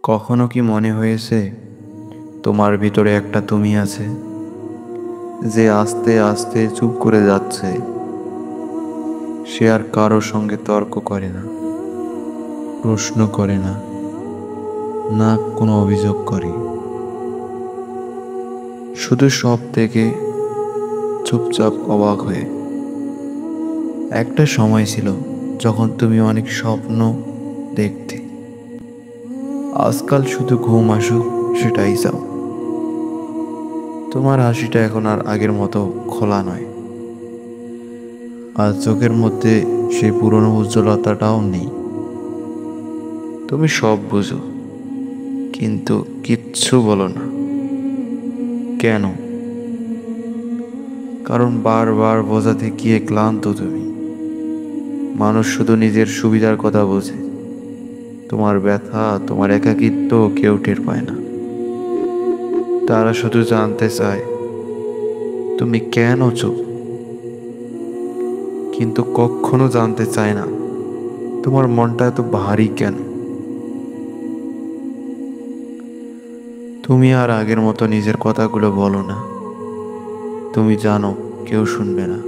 কখনো কি মনে হয়েছে তোমার ভিতরে একটা তুমি আছে, যে আস্তে আস্তে চুপ করে যাচ্ছে? সে আর কারোর সঙ্গে তর্ক করে না, প্রশ্ন করে না, না কোনো অভিযোগ করে, শুধু সব থেকে চুপচাপ অবাক হয়ে। একটা সময় ছিল যখন তুমি অনেক স্বপ্ন দেখতে, আজকাল শুধু ঘুম আসুক সেটাই চাও। তোমার হাসিটা এখন আর আগের মতো খোলা নয়, আর চোখের মধ্যে সেই পুরনো উজ্জ্বলতাটাও নেই। তুমি সব বুঝো, কিন্তু কিচ্ছু বলো না। কেন? কারণ বারবার বোঝাতে গিয়ে ক্লান্ত তুমি। মানুষ শুধু নিজের সুবিধার কথা বোঝে, তোমার ব্যথা, তোমার একাকিত্ব কেউ টের পায় না। তারা শুধু জানতে চায় তুমি কেন চুপ, কিন্তু কখনো জানতে চায় না তোমার মনটা এত ভারী কেন। তুমি আর আগের মতো নিজের কথাগুলো বলো না। তুমি জানো কেউ শুনবে না,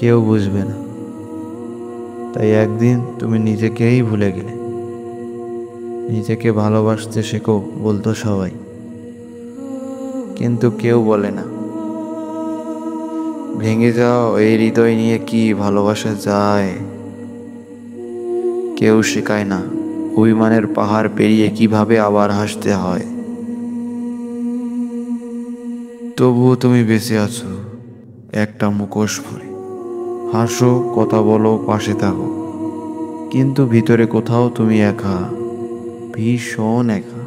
কেউ বুঝবে না। তাই একদিন তুমি নিজেকেই ভুলে গেলে। নিজেকে ভালোবাসতে শেখো বলতো সবাই, কিন্তু কেউ বলে না ভেঙে যাও এই হৃদয় নিয়ে কি ভালোবাসা যায়। কেউ শেখায় না অভিমানের পাহাড় পেরিয়ে কিভাবে আবার হাসতে হয়। তবুও তুমি বেঁচে আছো একটা মুখোশ পরে। হাসো, কথা বলো, পাশে থাকো, কিন্তু ভিতরে কোথাও তুমি একা, ভীষণ একা।